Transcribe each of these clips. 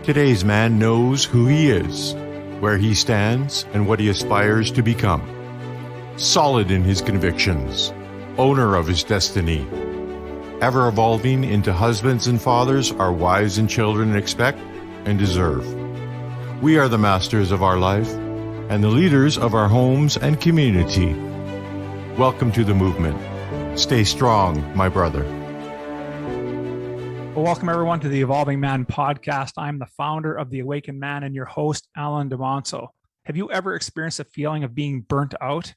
Today's man knows who he is, where he stands, and what he aspires to become. Solid in his convictions, owner of his destiny, ever evolving into husbands and fathers our wives and children expect and deserve. We are the masters of our life and the leaders of our homes and community. Welcome to the movement. Stay strong, my brother. Well, welcome everyone to the Evolving Man podcast. I'm the founder of The Awakened Man and your host, Alan DeMonso. Have you ever experienced a feeling of being burnt out?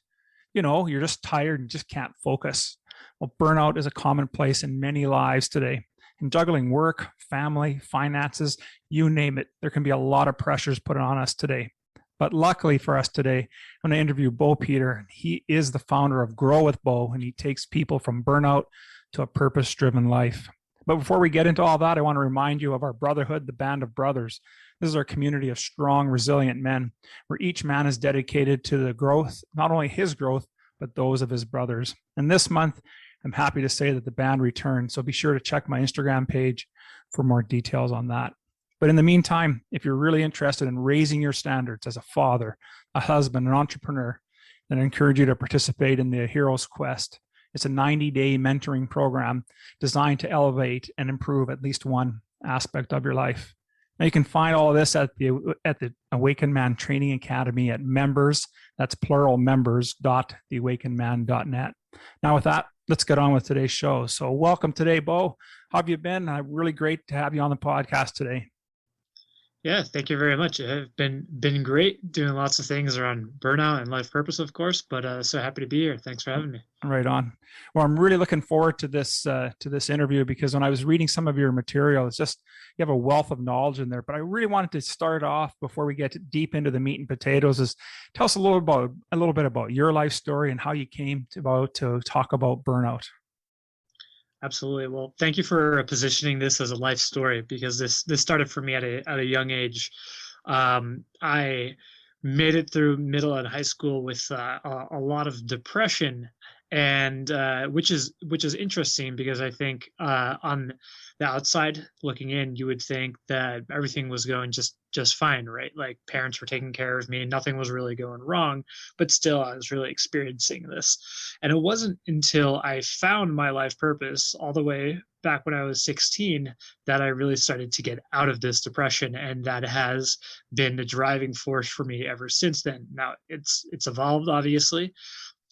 You know, you're just tired and just can't focus. Well, burnout is a commonplace in many lives today. In juggling work, family, finances, you name it, there can be a lot of pressures put on us today. But luckily for us today, I'm going to interview Bo Peter. He is the founder of Grow with Bo, and he takes people from burnout to a purpose-driven life. But before we get into all that, I want to remind you of our brotherhood, the Band of Brothers. This is our community of strong, resilient men, where each man is dedicated to the growth, not only his growth, but those of his brothers. And this month, I'm happy to say that the band returned. So be sure to check my Instagram page for more details on that. But in the meantime, if you're really interested in raising your standards as a father, a husband, an entrepreneur, then I encourage you to participate in the Hero's Quest. It's a 90-day mentoring program designed to elevate and improve at least one aspect of your life. Now you can find all of this at the Awakened Man Training Academy at members, that's plural members.theawakenedman.net. Now with that, let's get on with today's show. So welcome today, Bo. How have you been? Really great to have you on the podcast today. Yeah, thank you very much. I've been great doing lots of things around burnout and life purpose, of course, but so happy to be here. Thanks for having me. Right on. Well, I'm really looking forward to this interview because when I was reading some of your material, it's just you have a wealth of knowledge in there. But I really wanted to start off before we get deep into the meat and potatoes. Is tell us a little bit about your life story and how you came to talk about burnout. Absolutely. Well, thank you for positioning this as a life story because this started for me at a young age. I made it through middle and high school with a lot of depression, and which is interesting because I think on the outside looking in, you would think that everything was going just fine, right? Like parents were taking care of me, nothing was really going wrong, but still I was really experiencing this. And it wasn't until I found my life purpose all the way back when I was 16 that I really started to get out of this depression, and that has been the driving force for me ever since then. Now it's evolved obviously,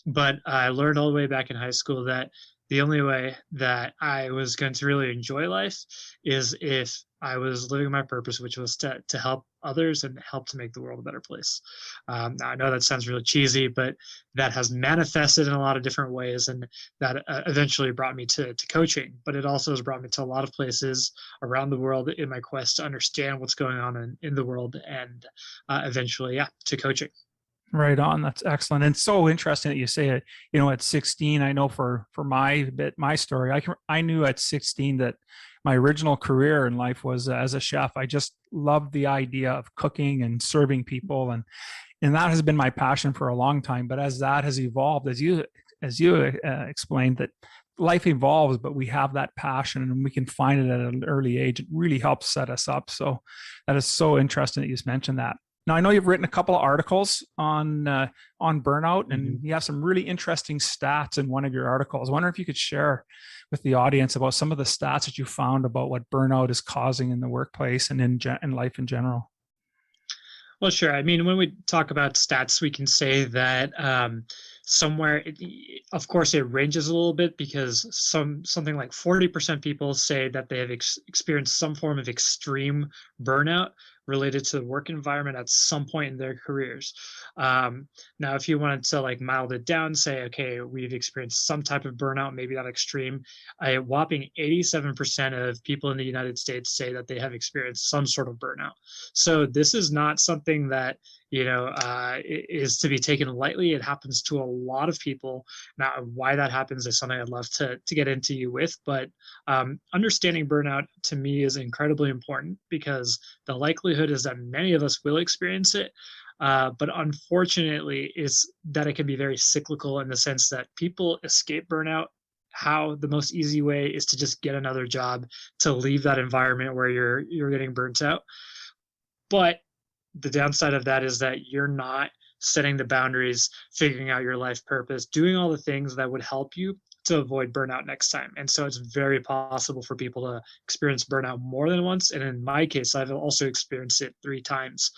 but I learned all the way back in high school that the only way that I was going to really enjoy life is if I was living my purpose, which was to help others and help to make the world a better place. Now, I know that sounds really cheesy, but that has manifested in a lot of different ways, and that eventually brought me to coaching. But it also has brought me to a lot of places around the world in my quest to understand what's going on in the world, and eventually, to coaching. Right on. That's excellent. And so interesting that you say it, at 16, I know for my story, I knew at 16 that my original career in life was as a chef. I just loved the idea of cooking and serving people. And that has been my passion for a long time. But as that has evolved, as you explained, that life evolves, but we have that passion and we can find it at an early age. It really helps set us up. So that is so interesting that you just mentioned that. Now, I know you've written a couple of articles on burnout, and you have some really interesting stats in one of your articles. I wonder if you could share with the audience about some of the stats that you found about what burnout is causing in the workplace and in life in general. Well, sure. I mean, when we talk about stats, we can say that somewhere, of course, it ranges a little bit because something like 40% people say that they have experienced some form of extreme burnout related to the work environment at some point in their careers. Now, if you wanted to mild it down, say, okay, we've experienced some type of burnout, maybe not extreme, a whopping 87% of people in the United States say that they have experienced some sort of burnout. So this is not something that is to be taken lightly. It happens to a lot of people. Now, why that happens is something I'd love to get into you with, but understanding burnout to me is incredibly important because the likelihood is that many of us will experience it. But unfortunately is that it can be very cyclical in the sense that people escape burnout. How the most easy way is to just get another job to leave that environment where you're getting burnt out. But the downside of that is that you're not setting the boundaries, figuring out your life purpose, doing all the things that would help you to avoid burnout next time. And so it's very possible for people to experience burnout more than once. And in my case, I've also experienced it 3 times.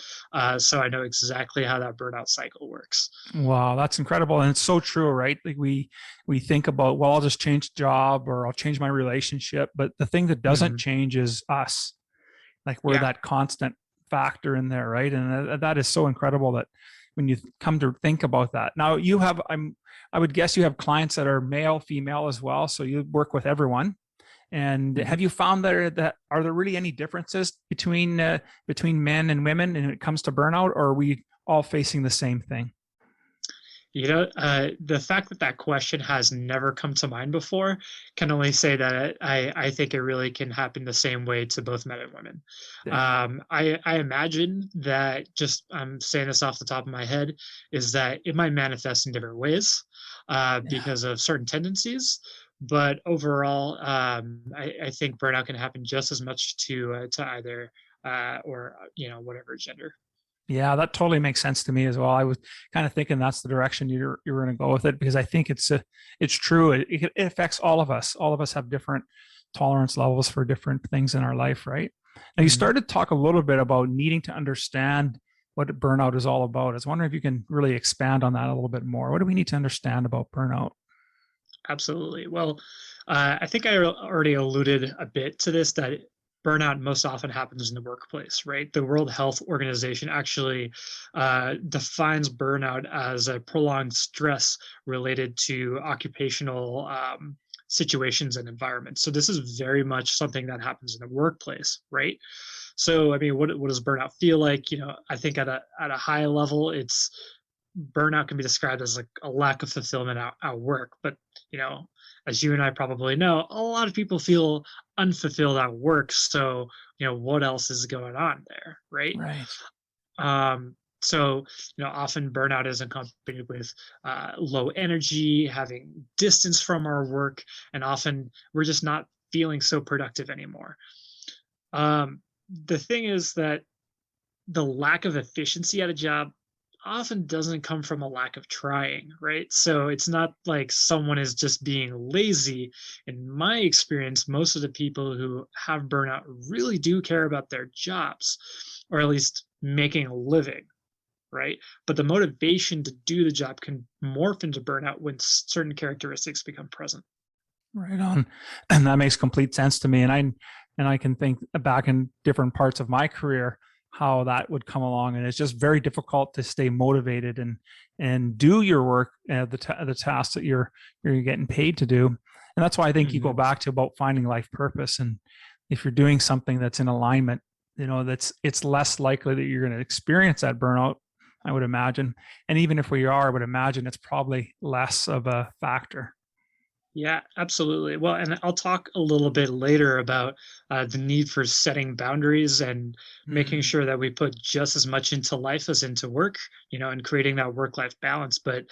So I know exactly how that burnout cycle works. Wow, that's incredible. And it's so true, right? Like we think about, well, I'll just change job or I'll change my relationship. But the thing that doesn't change is us. Like we're that constant factor in there, right? And that is so incredible that when you come to think about that. Now you have, I would guess you have clients that are male, female as well. So you work with everyone. And have you found that are there really any differences between men and women when it comes to burnout, or are we all facing the same thing? The fact that question has never come to mind before can only say that I think it really can happen the same way to both men and women. Yeah. I imagine that, just I'm saying this off the top of my head, is that it might manifest in different ways because of certain tendencies. But overall, I think burnout can happen just as much to either or whatever gender. Yeah, that totally makes sense to me as well. I was kind of thinking that's the direction you're going to go with it, because I think it's true. It affects all of us. All of us have different tolerance levels for different things in our life, right? Now, you started to talk a little bit about needing to understand what burnout is all about. I was wondering if you can really expand on that a little bit more. What do we need to understand about burnout? Absolutely. Well, I think I already alluded a bit to this, that burnout most often happens in the workplace, right? The World Health Organization actually defines burnout as a prolonged stress related to occupational situations and environments. So this is very much something that happens in the workplace, right? So, I mean, what does burnout feel like? I think at a high level, burnout can be described as like a lack of fulfillment at work. But, as you and I probably know, a lot of people feel unfulfilled at work. So, what else is going on there, right? Right. So, often burnout is accompanied with low energy, having distance from our work, and often we're just not feeling so productive anymore. The thing is that the lack of efficiency at a job often doesn't come from a lack of trying, right? So it's not like someone is just being lazy. In my experience, most of the people who have burnout really do care about their jobs, or at least making a living, right? But the motivation to do the job can morph into burnout when certain characteristics become present. Right on. And that makes complete sense to me. And I can think back in different parts of my career how that would come along, and it's just very difficult to stay motivated and do your work, the tasks that you're getting paid to do. And that's why I think you go back to about finding life purpose. And if you're doing something that's in alignment, it's less likely that you're going to experience that burnout, I would imagine. And even if we are, I would imagine it's probably less of a factor. Yeah, absolutely. Well, and I'll talk a little bit later about the need for setting boundaries and making sure that we put just as much into life as into work, and creating that work-life balance. But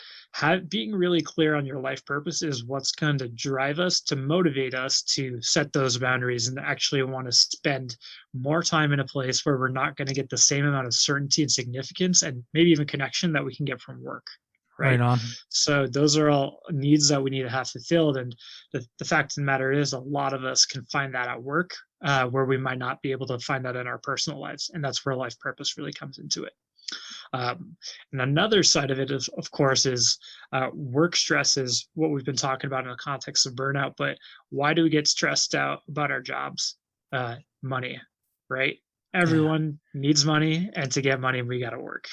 being really clear on your life purpose is what's going to drive us, to motivate us to set those boundaries and actually want to spend more time in a place where we're not going to get the same amount of certainty and significance and maybe even connection that we can get from work. Right on. So those are all needs that we need to have fulfilled. And the fact of the matter is, a lot of us can find that at work, where we might not be able to find that in our personal lives. And that's where life purpose really comes into it. And another side of it, of course, is work stress is what we've been talking about in the context of burnout. But why do we get stressed out about our jobs? Money, right? Everyone needs money, and to get money, we got to work.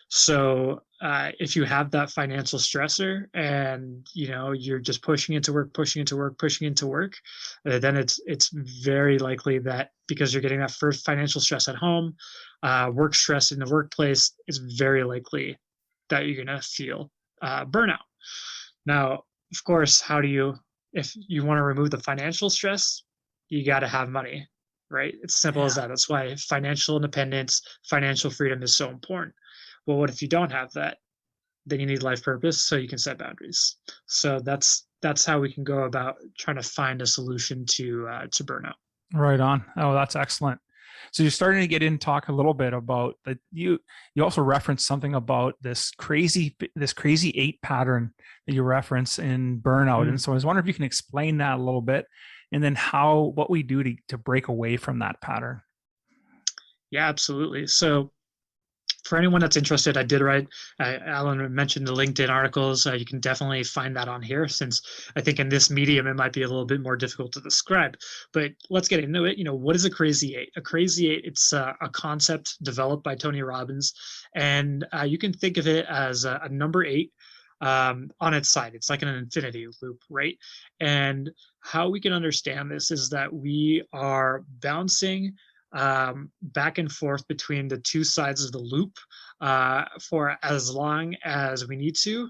So if you have that financial stressor and you're just pushing into work, then it's very likely that, because you're getting that first financial stress at home, work stress in the workplace, it's very likely that you're going to feel burnout. Now, of course, if you want to remove the financial stress, you got to have money, right? It's simple as that. That's why financial independence, financial freedom is so important. Well, what if you don't have that? Then you need life purpose, so you can set boundaries. So that's how we can go about trying to find a solution to burnout. Right on. Oh, that's excellent. So you're starting to get in, talk a little bit about that. You also referenced something about this crazy 8 pattern that you reference in burnout. And so I was wondering if you can explain that a little bit, and then what we do to break away from that pattern. Yeah, absolutely. So for anyone that's interested, I did write, Alan mentioned the LinkedIn articles. You can definitely find that on here, since I think in this medium, it might be a little bit more difficult to describe, but let's get into it. What is a crazy 8? A crazy 8, it's a concept developed by Tony Robbins, and you can think of it as a number 8 on its side. It's like an infinity loop, right? And how we can understand this is that we are bouncing back and forth between the two sides of the loop for as long as we need to.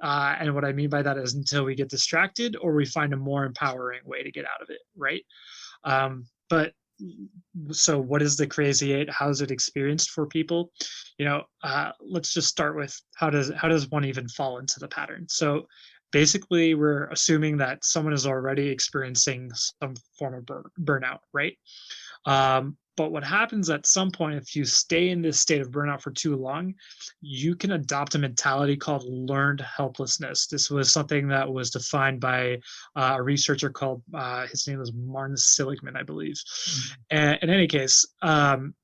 And what I mean by that is until we get distracted or we find a more empowering way to get out of it, right? But so what is the crazy 8? How is it experienced for people? Let's just start with how does one even fall into the pattern? So basically, we're assuming that someone is already experiencing some form of burnout, right? But what happens at some point, if you stay in this state of burnout for too long, you can adopt a mentality called learned helplessness. This was something that was defined by a researcher called, his name was Martin Seligman, I believe. And in any case, when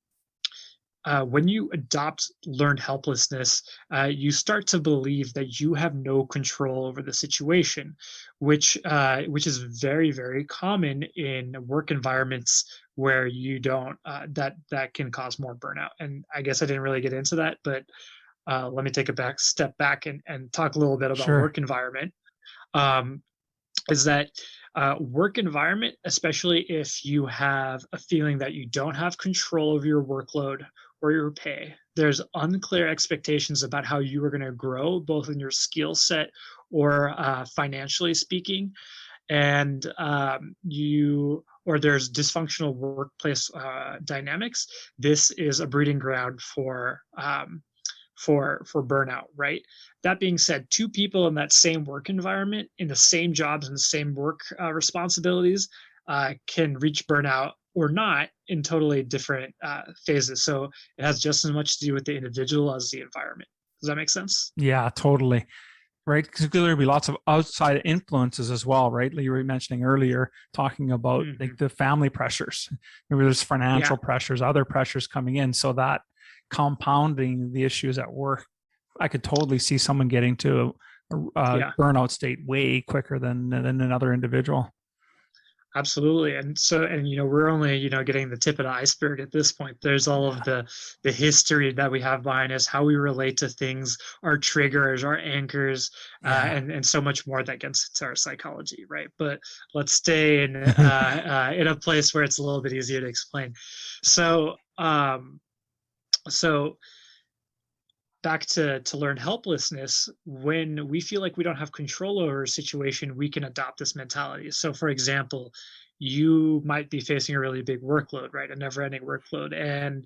you adopt learned helplessness, you start to believe that you have no control over the situation, which is very, very common in work environments where you don't. That can cause more burnout. And I guess I didn't really get into that, but let me take a step back and talk a little bit about work environment. Is that work environment, especially if you have a feeling that you don't have control over your workload or your pay, there's unclear expectations about how you are going to grow, both in your skill set or financially speaking, and there's dysfunctional workplace dynamics. This is a breeding ground for burnout, right? That being said, two people in that same work environment, in the same jobs and the same work responsibilities, can reach burnout or not in totally different phases. So it has just as much to do with the individual as the environment. Does that make sense? Yeah, totally. Right. Because there'll be lots of outside influences as well, right? Like you were mentioning earlier, talking about like the family pressures. Maybe there's financial pressures, other pressures coming in. So that compounding the issues at work, I could totally see someone getting to a burnout state way quicker than another individual. Absolutely. And we're only, getting the tip of the iceberg at this point. There's all of the history that we have behind us, how we relate to things, our triggers, our anchors, and so much more that gets into our psychology, right? But let's stay in in a place where it's a little bit easier to explain. So back to learned helplessness, when we feel like we don't have control over a situation, we can adopt this mentality. So for example, you might be facing a really big workload, right? A never-ending workload. And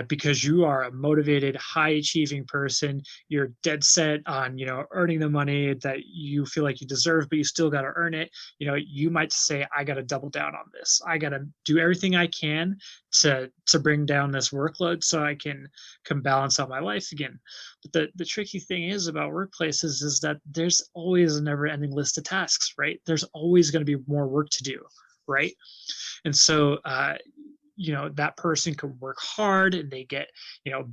because you are a motivated, high-achieving person, you're dead set on, earning the money that you feel like you deserve, but you still got to earn it. You might say, I got to double down on this. I got to do everything I can to bring down this workload so I can balance out my life again. But the tricky thing is about workplaces is that there's always a never-ending list of tasks, right? There's always going to be more work to do, right? And so that person can work hard and they get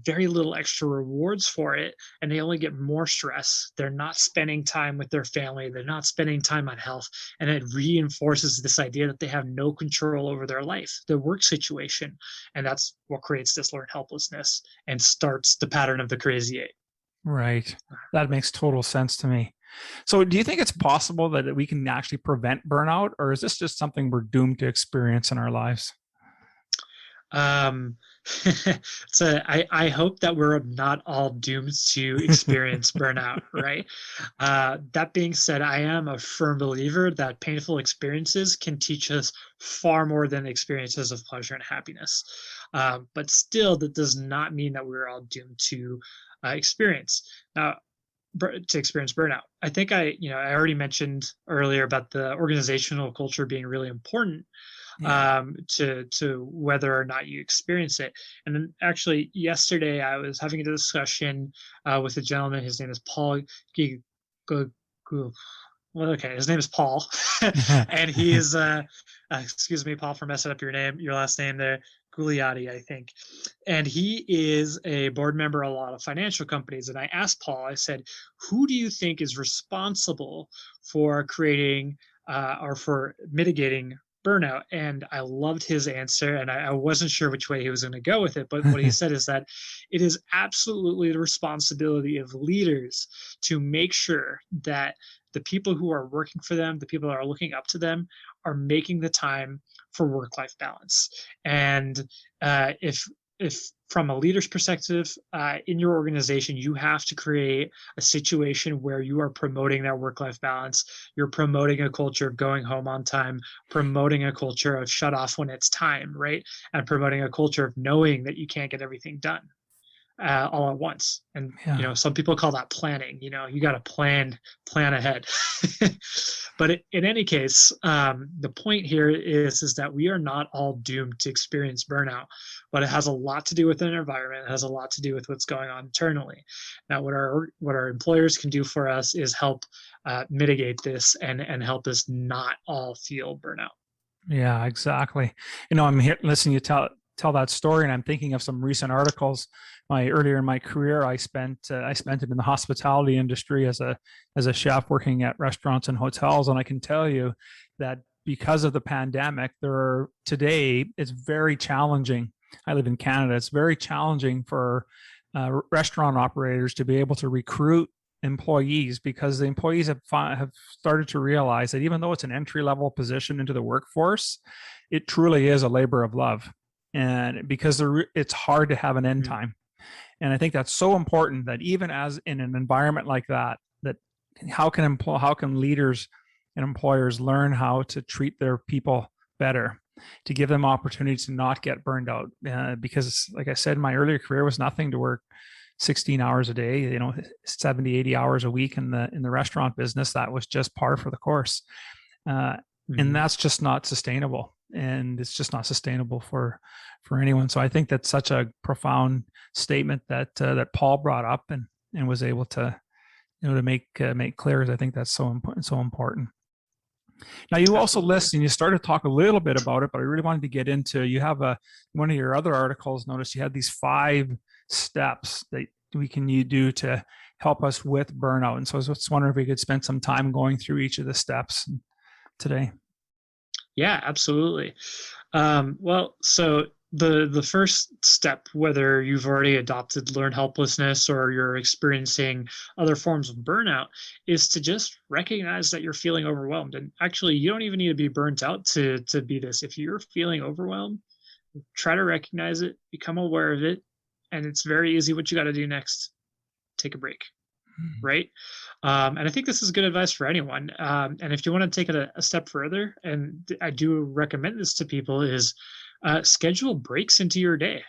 very little extra rewards for it, and they only get more stress. They're not spending time with their family, they're not spending time on health, and it reinforces this idea that they have no control over their life, their work situation, and that's what creates this learned helplessness and starts the pattern of the crazy 8. Right. That makes total sense to me. So do you think it's possible that we can actually prevent burnout, or is this just something we're doomed to experience in our lives? So I hope that we're not all doomed to experience burnout, right? That being said, I am a firm believer that painful experiences can teach us far more than experiences of pleasure and happiness. But still, that does not mean that we're all doomed to experience burnout. I think I already mentioned earlier about the organizational culture being really important. to whether or not you experience it. And then actually yesterday I was having a discussion with a gentleman. His name is Paul. Well, okay, his name is Paul, and he is excuse me, Paul, for messing up your last name there, Gugliotti, I think. And he is a board member of a lot of financial companies. And I asked Paul, I said, who do you think is responsible for creating or for mitigating burnout? And I loved his answer, and I wasn't sure which way he was going to go with it. But what he said is that it is absolutely the responsibility of leaders to make sure that the people who are working for them, the people that are looking up to them, are making the time for work-life balance. And if from a leader's perspective in your organization, you have to create a situation where you are promoting that work-life balance. You're promoting a culture of going home on time, promoting a culture of shut off when it's time, right? And promoting a culture of knowing that you can't get everything done all at once. And some people call that planning. You got to plan ahead. But in any case, the point here is that we are not all doomed to experience burnout, but it has a lot to do with an environment. It has a lot to do with what's going on internally. Now, what our employers can do for us is help mitigate this and help us not all feel burnout. Yeah, exactly. I'm here listening to tell that story, and I'm thinking of some recent articles. Earlier in my career, I spent it in the hospitality industry as a chef working at restaurants and hotels, and I can tell you that because of the pandemic, today it's very challenging. I live in Canada. It's very challenging for restaurant operators to be able to recruit employees, because the employees have started to realize that even though it's an entry-level position into the workforce, it truly is a labor of love, and because it's hard to have an end time. And I think that's so important, that even as in an environment like that how can leaders and employers learn how to treat their people better, to give them opportunities to not get burned out, because like I said, my earlier career was nothing to work 16 hours a day, 70, 80 hours a week in the restaurant business. That was just par for the course. And that's just not sustainable. And it's just not sustainable for anyone. So I think that's such a profound statement that Paul brought up and was able to, to make clear. I think that's so important. Now, you also list, and you started to talk a little bit about it, but I really wanted to get into, you have one of your other articles, noticed you had these 5 steps that we can do to help us with burnout. And so I was just wondering if we could spend some time going through each of the steps today. Yeah, absolutely. Well, so the first step, whether you've already adopted learned helplessness or you're experiencing other forms of burnout, is to just recognize that you're feeling overwhelmed. And actually, you don't even need to be burnt out to be this. If you're feeling overwhelmed, try to recognize it, become aware of it, and it's very easy. What you got to do next: take a break. Right. And I think this is good advice for anyone. And if you want to take it a step further, and I do recommend this to people, is schedule breaks into your day.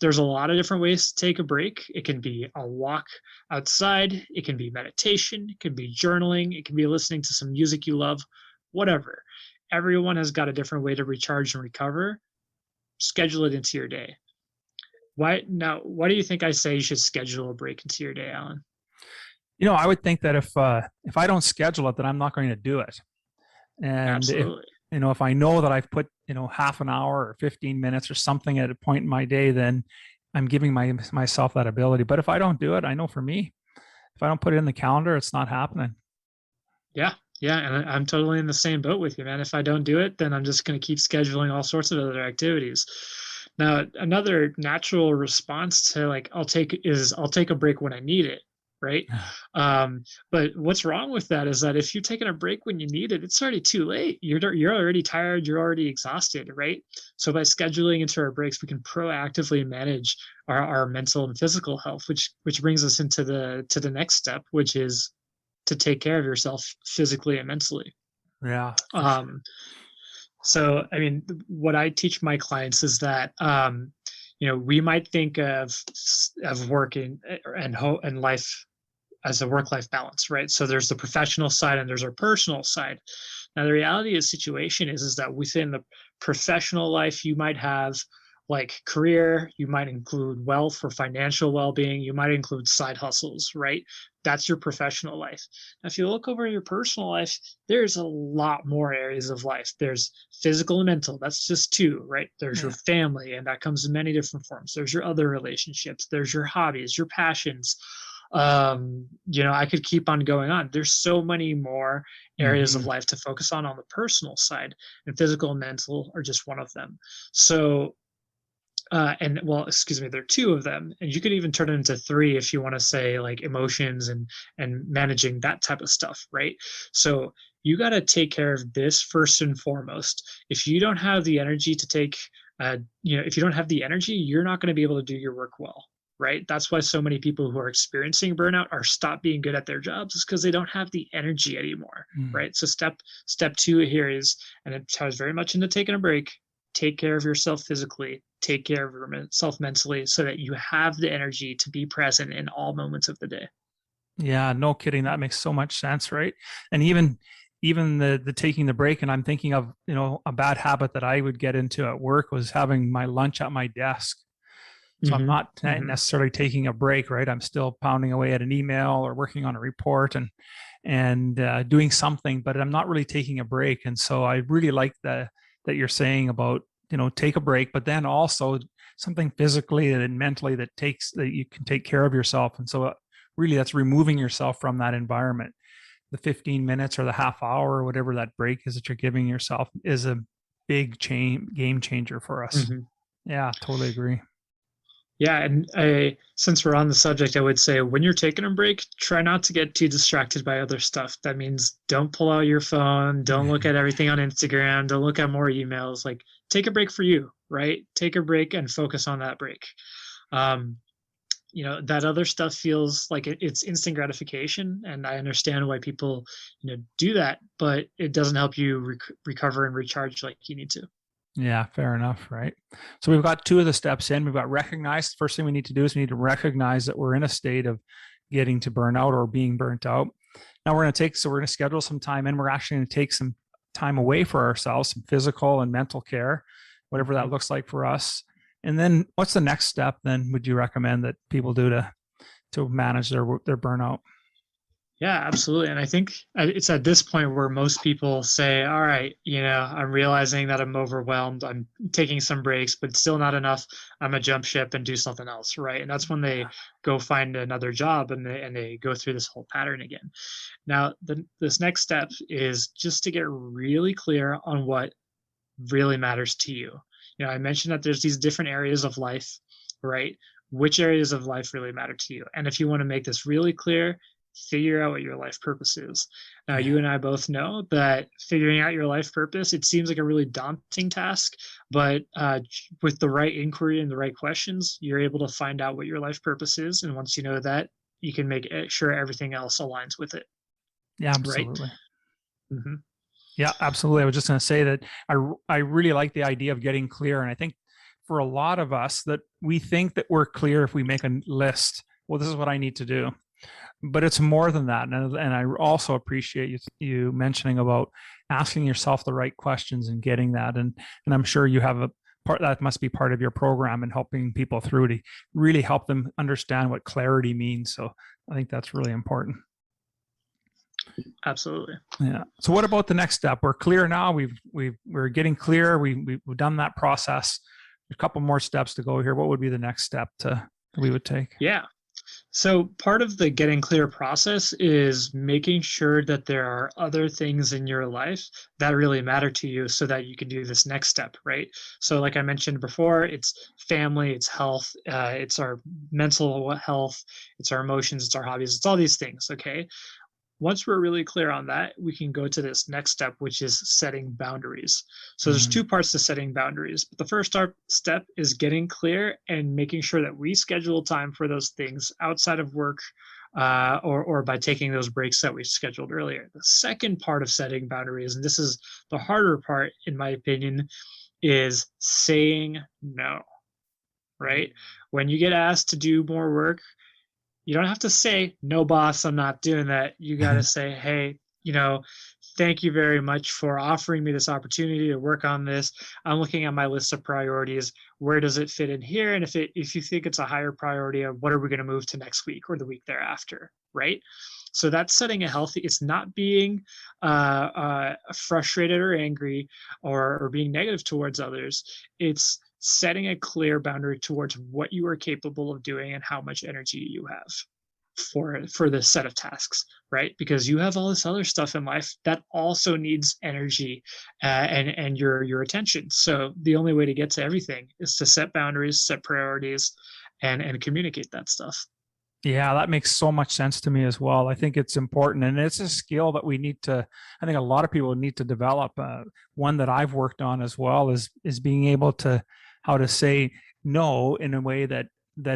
There's a lot of different ways to take a break. It can be a walk outside. It can be meditation. It can be journaling. It can be listening to some music you love, whatever. Everyone has got a different way to recharge and recover. Schedule it into your day. Why do you think I say you should schedule a break into your day, Alan? I would think that if I don't schedule it, then I'm not going to do it. And absolutely. If I know that I've put, half an hour or 15 minutes or something at a point in my day, then I'm giving myself that ability. But if I don't do it, I know for me, if I don't put it in the calendar, it's not happening. Yeah. And I'm totally in the same boat with you, man. If I don't do it, then I'm just going to keep scheduling all sorts of other activities. Now, another natural response to I'll take a break when I need it. Right. But what's wrong with that is that if you're taking a break when you need it, it's already too late. You're already tired. You're already exhausted. Right. So by scheduling into our breaks, we can proactively manage our mental and physical health, which brings us into the next step, which is to take care of yourself physically and mentally. Yeah. So, I mean, what I teach my clients is that, we might think of working and life as a work-life balance, right? So there's the professional side and there's our personal side. Now, the reality of the situation is that within the professional life, you might have like career, you might include wealth or financial well-being, you might include side hustles, right? That's your professional life. Now, if you look over your personal life, there's a lot more areas of life. There's physical and mental, that's just two, right? There's your family, and that comes in many different forms. There's your other relationships, there's your hobbies, your passions. I could keep on going on. There's so many more areas of life to focus on the personal side, and physical and mental are just one of them. So there are two of them, and you could even turn it into three if you want to say like emotions and managing that type of stuff, right? So you got to take care of this first and foremost. If you don't have the energy to take, if you don't have the energy, you're not going to be able to do your work well, right? That's why so many people who are experiencing burnout are stop being good at their jobs, is because they don't have the energy anymore, right? So step two here is, and it ties very much into taking a break. Take care of yourself physically, take care of yourself mentally, so that you have the energy to be present in all moments of the day. Yeah, no kidding. That makes so much sense, right? And even the taking the break, and I'm thinking of, a bad habit that I would get into at work was having my lunch at my desk. So I'm not necessarily taking a break, right? I'm still pounding away at an email or working on a report and doing something, but I'm not really taking a break. And so I really like that you're saying about, take a break, but then also something physically and mentally that you can take care of yourself. And so really that's removing yourself from that environment. The 15 minutes or the half hour or whatever that break is that you're giving yourself is a big game changer for us. Yeah, totally agree. Yeah, and since we're on the subject, I would say when you're taking a break, try not to get too distracted by other stuff. That means don't pull out your phone, don't look at everything on Instagram, don't look at more emails. Like, take a break for you, right? Take a break and focus on that break. That other stuff feels like it's instant gratification, and I understand why people, do that, but it doesn't help you recover and recharge like you need to. Yeah, fair enough, right? So we've got two of the steps in. We've got recognize. First thing we need to do is we need to recognize that we're in a state of getting to burnout or being burnt out. Now we're going to schedule some time in. We're actually going to take some time away for ourselves, some physical and mental care, whatever that looks like for us. And then what's the next step then would you recommend that people do to manage their burnout? Yeah, absolutely. And I think it's at this point where most people say, all right, I'm realizing that I'm overwhelmed. I'm taking some breaks, but still not enough. I'm going to jump ship and do something else, right? And that's when they go find another job and they go through this whole pattern again. Now, this next step is just to get really clear on what really matters to you. I mentioned that there's these different areas of life, right? Which areas of life really matter to you? And if you want to make this really clear, figure out what your life purpose is. Now, you and I both know that figuring out your life purpose, it seems like a really daunting task, but with the right inquiry and the right questions, you're able to find out what your life purpose is. And once you know that, you can make sure everything else aligns with it. Yeah, absolutely. Right? Mm-hmm. Yeah, absolutely. I was just going to say that I really like the idea of getting clear. And I think for a lot of us that we think that we're clear if we make a list. Well, this is what I need to do. But it's more than that. And I also appreciate you mentioning about asking yourself the right questions and getting that. And I'm sure you have a part that must be part of your program and helping people through to really help them understand what clarity means. So I think that's really important. Absolutely. Yeah. So what about the next step? We're clear now. We're getting clear. We've done that process. A couple more steps to go here. What would be the next step we would take? Yeah. So part of the getting clear process is making sure that there are other things in your life that really matter to you so that you can do this next step, right? So like I mentioned before, it's family, it's health, it's our mental health, it's our emotions, it's our hobbies, it's all these things, okay? Once we're really clear on that, we can go to this next step, which is setting boundaries. So there's two parts to setting boundaries. But the first step is getting clear and making sure that we schedule time for those things outside of work or by taking those breaks that we scheduled earlier. The second part of setting boundaries, and this is the harder part, in my opinion, is saying no, right? When you get asked to do more work, you don't have to say, no, boss, I'm not doing that. You got to say, hey, thank you very much for offering me this opportunity to work on this. I'm looking at my list of priorities. Where does it fit in here? And if you think it's a higher priority, what are we going to move to next week or the week thereafter, right? So that's setting a healthy. It's not being frustrated or angry or being negative towards others. It's setting a clear boundary towards what you are capable of doing and how much energy you have for this set of tasks, right? Because you have all this other stuff in life that also needs energy and your attention. So the only way to get to everything is to set boundaries, set priorities, and communicate that stuff. Yeah, that makes so much sense to me as well. I think it's important, and it's a skill that we need to. I think a lot of people need to develop. One that I've worked on as well is being able to how to say no in a way that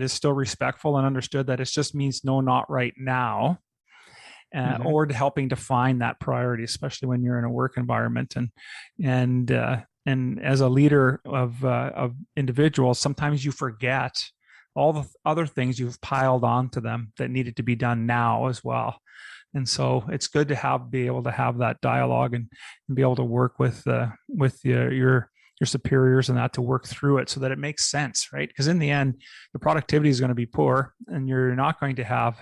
is still respectful and understood that it just means no, not right now, or to helping define that priority, especially when you're in a work environment and as a leader of individuals, sometimes you forget all the other things you've piled onto them that needed to be done now as well. And so it's good to be able to have that dialogue and be able to work with your superiors and that to work through it so that it makes sense, right? Because in the end, the productivity is going to be poor and you're not going to have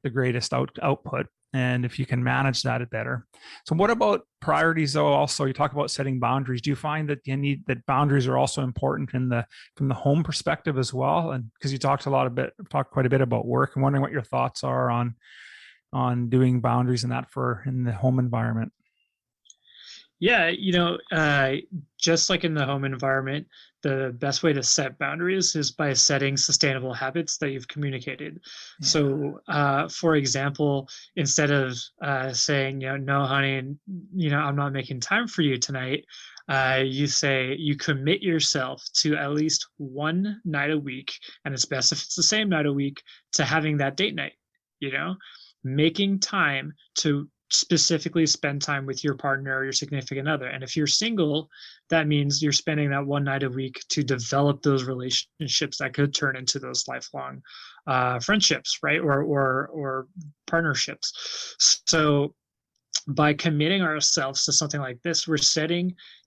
the greatest output. And if you can manage that, it better. So what about priorities though? Also, you talk about setting boundaries. Do you find that that boundaries are also important from the home perspective as well? And because you talked quite a bit about work. I'm wondering what your thoughts are on doing boundaries and that in the home environment. Yeah, just like in the home environment, the best way to set boundaries is by setting sustainable habits that you've communicated. Yeah. So, for example, instead of saying, no, honey, I'm not making time for you tonight, you commit yourself to at least one night a week, and it's best if it's the same night a week, to having that date night, making time to specifically spend time with your partner or your significant other. And if you're single, that means you're spending that one night a week to develop those relationships that could turn into those lifelong friendships, right? Or partnerships. So by committing ourselves to something like this, we're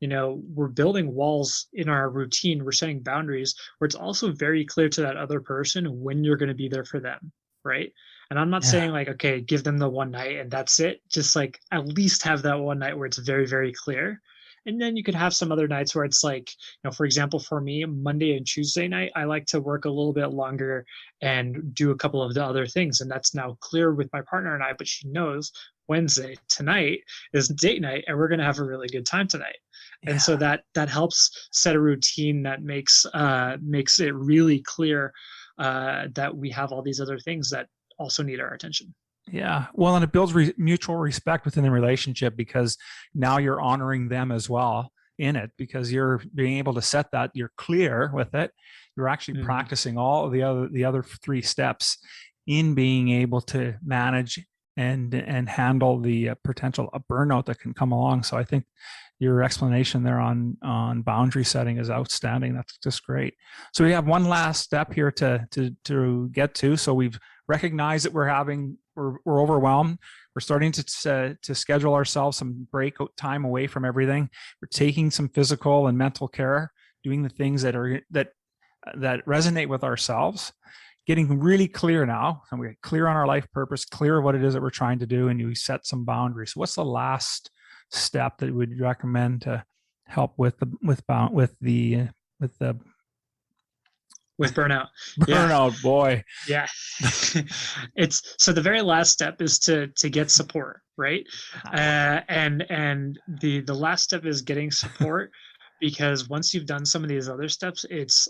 we're building walls in our routine. We're setting boundaries where it's also very clear to that other person when you're going to be there for them, right? And I'm not saying okay, give them the one night and that's it. Just at least have that one night where it's very, very clear. And then you could have some other nights where it's for example, for me, Monday and Tuesday night, I like to work a little bit longer and do a couple of the other things. And that's now clear with my partner and I, but she knows Wednesday tonight is date night and we're going to have a really good time tonight. Yeah. And so that helps set a routine that makes it really clear that we have all these other things that also need our attention. Yeah. Well, and it builds mutual respect within the relationship because now you're honoring them as well in it because you're being able to set that, you're clear with it. You're actually practicing all of the other three steps in being able to manage and handle the potential burnout that can come along. So I think your explanation there on boundary setting is outstanding. That's just great. So we have one last step here to get to. So we've recognized that we're overwhelmed. We're starting to schedule ourselves some break time away from everything. We're taking some physical and mental care, doing the things that resonate with ourselves, getting really clear now. And we're clear on our life purpose, clear what it is that we're trying to do, and you set some boundaries. What's the last step that you would recommend to help with burnout? Burnout, boy. Yeah. So the very last step is to get support, right? And the last step is getting support because once you've done some of these other steps, it's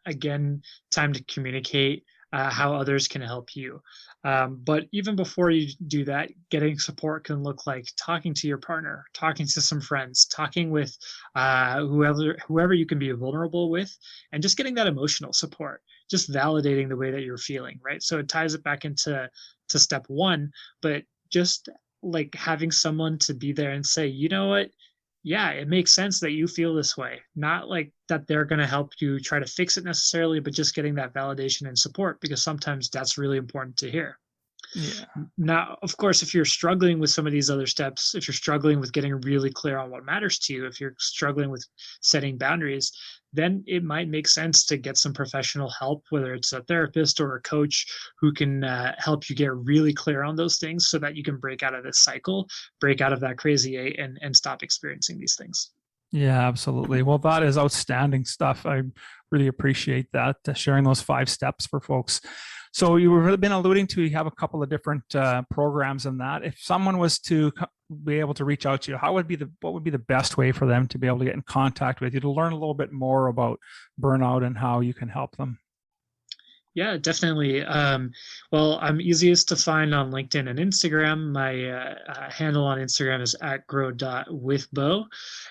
again time to communicate how others can help you. But even before you do that, getting support can look like talking to your partner, talking to some friends, talking with whoever you can be vulnerable with, and just getting that emotional support, just validating the way that you're feeling, right? So it ties it back into step one, but just having someone to be there and say, you know what? Yeah, it makes sense that you feel this way. Not that they're going to help you try to fix it necessarily, but just getting that validation and support because sometimes that's really important to hear. Yeah. Now, of course, if you're struggling with some of these other steps, if you're struggling with getting really clear on what matters to you, if you're struggling with setting boundaries, then it might make sense to get some professional help, whether it's a therapist or a coach who can help you get really clear on those things so that you can break out of this cycle, break out of that crazy eight, and stop experiencing these things. Yeah, absolutely. Well, that is outstanding stuff. I really appreciate that, sharing those 5 steps for folks. So you've been alluding to, you have a couple of different programs in that. If someone was to be able to reach out to you, what would be the best way for them to be able to get in contact with you to learn a little bit more about burnout and how you can help them? Yeah, definitely. Well, I'm easiest to find on LinkedIn and Instagram. My handle on Instagram is @grow.withbo.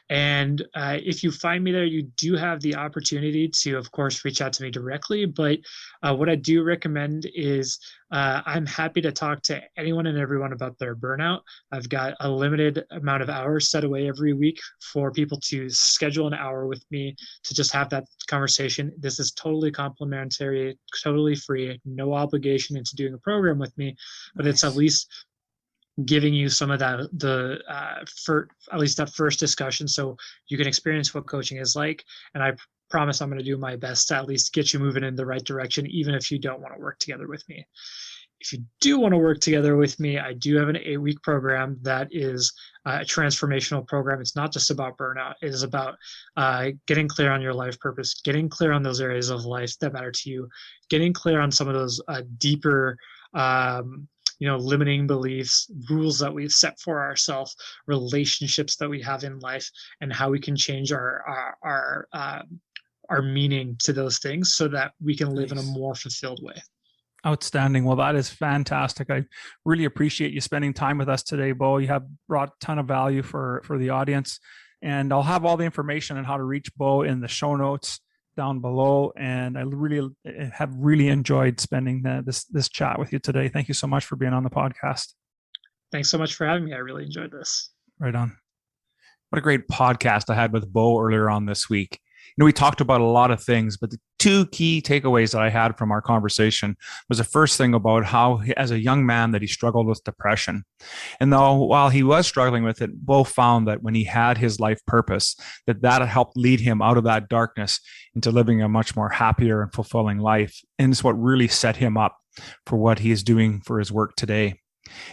And if you find me there, you do have the opportunity to, of course, reach out to me directly. But what I do recommend is I'm happy to talk to anyone and everyone about their burnout. I've got a limited amount of hours set away every week for people to schedule an hour with me to just have that conversation. This is totally complimentary, totally free, no obligation into doing a program with me, but it's at least giving you some of that, for at least that first discussion, so you can experience what coaching is like. And I promise I'm going to do my best to at least get you moving in the right direction, even if you don't want to work together with me. If you do want to work together with me, I do have an 8-week program that is a transformational program. It's not just about burnout. It is about getting clear on your life purpose, getting clear on those areas of life that matter to you, getting clear on some of those deeper limiting beliefs, rules that we've set for ourselves, relationships that we have in life, and how we can change our meaning to those things so that we can live in a more fulfilled way. Outstanding. Well, that is fantastic. I really appreciate you spending time with us today, Bo. You have brought a ton of value for the audience, and I'll have all the information on how to reach Bo in the show notes down below. And I have really enjoyed spending this chat with you today. Thank you so much for being on the podcast. Thanks so much for having me. I really enjoyed this. Right on. What a great podcast I had with Bo earlier on this week. We talked about a lot of things, but the 2 key takeaways that I had from our conversation was the first thing about how, as a young man, that he struggled with depression. And while he was struggling with it, Bo found that when he had his life purpose, that helped lead him out of that darkness into living a much more happier and fulfilling life. And it's what really set him up for what he is doing for his work today.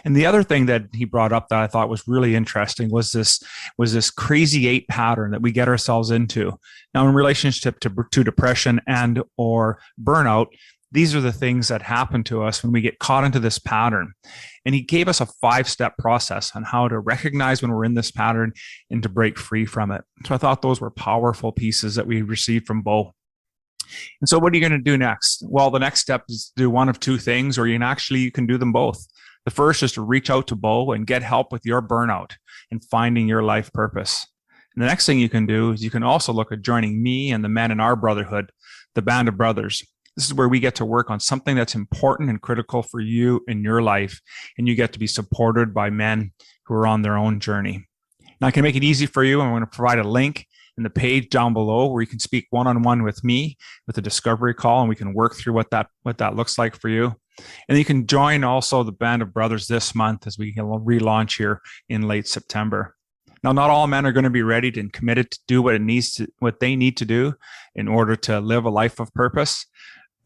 And the other thing that he brought up that I thought was really interesting was this crazy 8 pattern that we get ourselves into. Now, in relationship to depression and or burnout, these are the things that happen to us when we get caught into this pattern. And he gave us a 5-step process on how to recognize when we're in this pattern and to break free from it. So I thought those were powerful pieces that we received from Bo. And so what are you going to do next? Well, the next step is to do one of 2 things, or you can do them both. The first is to reach out to Bo and get help with your burnout and finding your life purpose. And the next thing you can do is you can also look at joining me and the men in our brotherhood, the Band of Brothers. This is where we get to work on something that's important and critical for you in your life, and you get to be supported by men who are on their own journey. Now, I can make it easy for you. I'm going to provide a link in the page down below where you can speak one-on-one with me with a discovery call, and we can work through what that looks like for you. And you can join also the Band of Brothers this month as we relaunch here in late September. Now, not all men are going to be ready and committed to do what they need to do in order to live a life of purpose.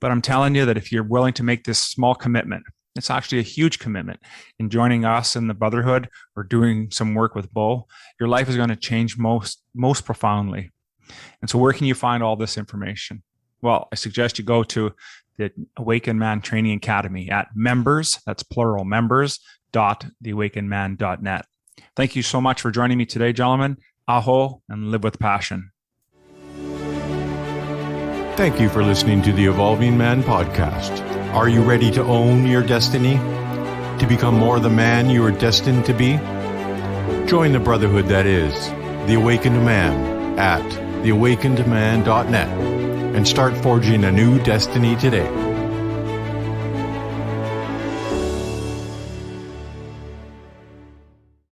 But I'm telling you that if you're willing to make this small commitment, it's actually a huge commitment in joining us in the brotherhood or doing some work with Bo, your life is going to change most profoundly. And so where can you find all this information? Well, I suggest you go to the Awakened Man Training Academy at members, that's plural, members.theawakenedman.net. Thank you so much for joining me today, gentlemen. Aho, and live with passion. Thank you for listening to the Evolving Man podcast. Are you ready to own your destiny? To become more the man you are destined to be? Join the brotherhood that is The Awakened Man at theawakenedman.net and start forging a new destiny today.